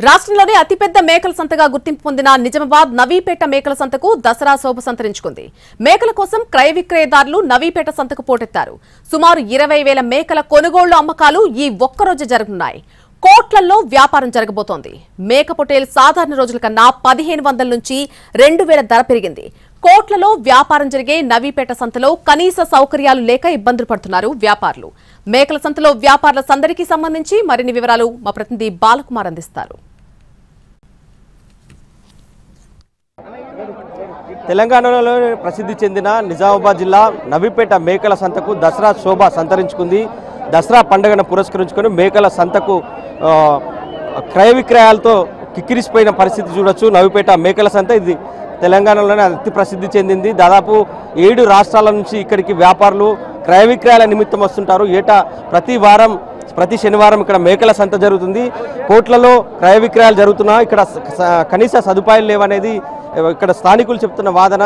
రాష్ట్రంలోనే అతిపెద్ద మేకల సంతగా గుర్తింపు పొందిన నిజామాబాద్ నవీపేట మేకల సంతకు దసరా శోభ సంతరించుకుంది. మేకల కోసం క్రయ విక్రయదారులు నవీపేట సంతకు పోటెత్తారు. సుమారు 20,000 మేకల కొనుగోళ్లు అమ్మకాలు ఈ ఒక్కరోజు జరగనున్నాయి. కోట్లల్లో వ్యాపారం జరగబోతోంది. మేక పొటేల్ సాధారణ రోజుల కన్నా 1500 నుంచి 2000 ధర పెరిగింది. కోట్లలో వ్యాపారం జరిగే నవీపేట సంతలో కనీస సౌకర్యాలు లేక ఇబ్బందులు పడుతున్నారు వ్యాపారులు. మేకల సంతలో వ్యాపారుల సందడికి సంబంధించి మరిన్ని వివరాలు మా ప్రతినిధి బాలకుమార్ అందిస్తారు. తెలంగాణలో ప్రసిద్ధి చెందిన నిజామాబాద్ జిల్లా నవీపేట మేకల సంతకు దసరా శోభ సంతరించుకుంది. దసరా పండుగను పురస్కరించుకొని మేకల సంతకు క్రయ విక్రయాలతో కిక్కిరిసిపోయిన పరిస్థితి చూడొచ్చు. నవీపేట మేకల సంత ఇది తెలంగాణలోనే అతి ప్రసిద్ధి చెందింది. దాదాపు 7 రాష్ట్రాల నుంచి ఇక్కడికి వ్యాపారులు క్రయ విక్రయాల నిమిత్తం వస్తుంటారు. ఏటా ప్రతి శనివారం ఇక్కడ మేకల సంత జరుగుతుంది. కోట్లలో క్రయ విక్రయాలు జరుగుతున్నాయి. ఇక్కడ కనీస సదుపాయాలు లేవనేది ఇక్కడ స్థానికులు చెప్తున్న వాదన.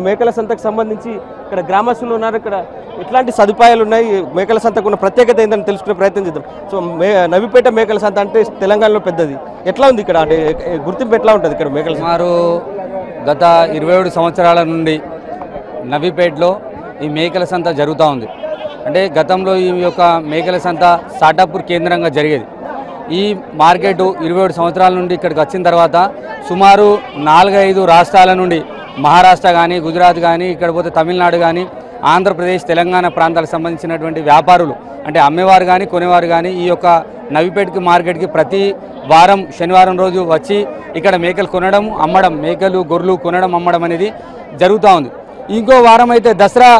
మేకల సంతకు సంబంధించి ఇక్కడ గ్రామస్తులు ఉన్నారు. ఇక్కడ ఎట్లాంటి సదుపాయాలు ఉన్నాయి, మేకల సంతకు ఉన్న ప్రత్యేకత ఏంటని తెలుసుకునే ప్రయత్నం చేద్దాం. సో నవీపేట మేకల సంత అంటే తెలంగాణలో పెద్దది. ఎట్లా ఉంది ఇక్కడ, అంటే గుర్తింపు ఎట్లా ఉంటుంది ఇక్కడ మేకల? సుమారు గత 27 సంవత్సరాల నుండి నవీపేటలో ఈ మేకల సంత జరుగుతూ ఉంది. అంటే గతంలో ఈ యొక్క మేకల సంత సాటాపూర్ కేంద్రంగా జరిగేది. ఈ మార్కెట్ 27 సంవత్సరాల నుండి ఇక్కడికి వచ్చిన తర్వాత సుమారు 4-5 రాష్ట్రాల నుండి, మహారాష్ట్ర కానీ, గుజరాత్ కానీ, ఇక్కడ పోతే తమిళనాడు కానీ, ఆంధ్రప్రదేశ్, తెలంగాణ ప్రాంతాలకు సంబంధించినటువంటి వ్యాపారులు అంటే అమ్మేవారు కానీ కొనేవారు కానీ ఈ యొక్క నవీపేటకి మార్కెట్కి ప్రతి వారం శనివారం రోజు వచ్చి ఇక్కడ మేకలు కొనడం, అమ్మడం, మేకలు గొర్రెలు కొనడం, అమ్మడం అనేది జరుగుతూ ఉంది. ఇంకో వారం అయితే దసరా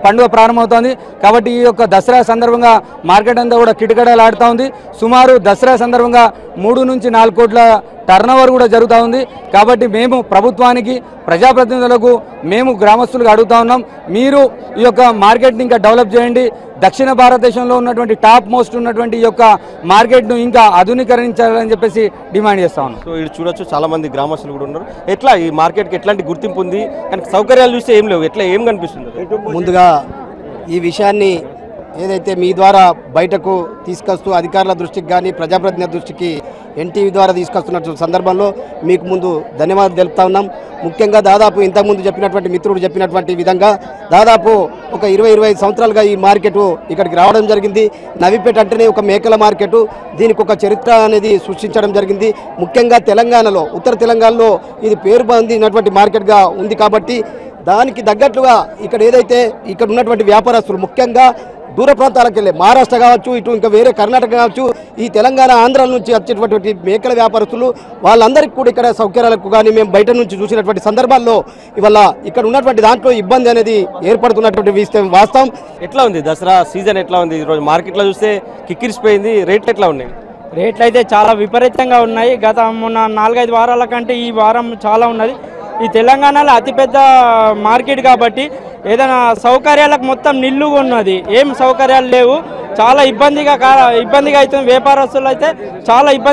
పండుగ ప్రారంభమవుతోంది. కాబట్టి ఈ యొక్క దసరా సందర్భంగా మార్కెట్ అంతా కూడా కిటకిటలాడుతూ ఉంది. సుమారు దసరా సందర్భంగా 3 నుంచి 4 కోట్ల టర్నోవర్ కూడా జరుగుతూ ఉంది. కాబట్టి మేము ప్రభుత్వానికి, ప్రజాప్రతినిధులకు, మేము గ్రామస్తులకు అడుగుతా ఉన్నాం, మీరు ఈ యొక్క మార్కెట్ని ఇంకా డెవలప్ చేయండి. దక్షిణ భారతదేశంలో ఉన్నటువంటి టాప్ మోస్ట్ ఉన్నటువంటి ఈ యొక్క మార్కెట్ను ఇంకా ఆధునీకరించాలని చెప్పేసి డిమాండ్ చేస్తా ఉన్నాం. సో ఇది చూడొచ్చు, చాలా మంది గ్రామస్తులు కూడా ఉన్నారు. ఎట్లా ఈ మార్కెట్కి ఎట్లాంటి గుర్తింపు ఉంది, కానీ సౌకర్యాలు చూస్తే ఏం లేవు, ఎట్లా ఏం కనిపిస్తుంది? ముందుగా ఈ విషయాన్ని ఏదైతే మీ ద్వారా బయటకు తీసుకొస్తూ అధికారుల దృష్టికి కానీ ప్రజాప్రతినిధుల దృష్టికి ఎన్టీవీ ద్వారా తీసుకొస్తున్న సందర్భంలో మీకు ముందు ధన్యవాదాలు తెలుపుతా ఉన్నాం. ముఖ్యంగా దాదాపు ఇంతకుముందు చెప్పినటువంటి మిత్రుడు చెప్పినటువంటి విధంగా దాదాపు ఒక 20-25 సంవత్సరాలుగా ఈ మార్కెట్ ఇక్కడికి రావడం జరిగింది. నవీపేట అంటేనే ఒక మేకల మార్కెట్. దీనికి ఒక చరిత్ర అనేది సృష్టించడం జరిగింది. ముఖ్యంగా తెలంగాణలో, ఉత్తర తెలంగాణలో ఇది పేరు పొందినటువంటి మార్కెట్గా ఉంది. కాబట్టి దానికి తగ్గట్లుగా ఇక్కడ ఏదైతే ఇక్కడ ఉన్నటువంటి వ్యాపారస్తులు, ముఖ్యంగా దూర ప్రాంతాలకు వెళ్ళే మహారాష్ట్ర కావచ్చు, ఇటు ఇంకా వేరే కర్ణాటక కావచ్చు, ఈ తెలంగాణ ఆంధ్రాల నుంచి వచ్చేటువంటి మేకల వ్యాపారస్తులు వాళ్ళందరికీ కూడా ఇక్కడ సౌకర్యాలకు కానీ మేము బయట నుంచి చూసినటువంటి సందర్భాల్లో ఇవాళ ఇక్కడ ఉన్నటువంటి దాంట్లో ఇబ్బంది అనేది ఏర్పడుతున్నటువంటి వాస్తవం. ఎట్లా ఉంది దసరా సీజన్, ఎట్లా ఉంది ఈరోజు మార్కెట్లో చూస్తే కిక్కిరిసిపోయింది? రేట్లు ఎట్లా ఉన్నాయి? రేట్లు అయితే చాలా విపరీతంగా ఉన్నాయి. గత మొన్న 4-5 వారాల కంటే ఈ వారం చాలా ఉన్నది. ఈ తెలంగాణలో అతిపెద్ద మార్కెట్ కాబట్టి ఏదైనా సౌకర్యాలకు మొత్తం నిల్లుగా ఉన్నది. ఏం సౌకర్యాలు లేవు. చాలా ఇబ్బందిగా అవుతుంది. వ్యాపారస్తులు అయితే చాలా ఇబ్బంది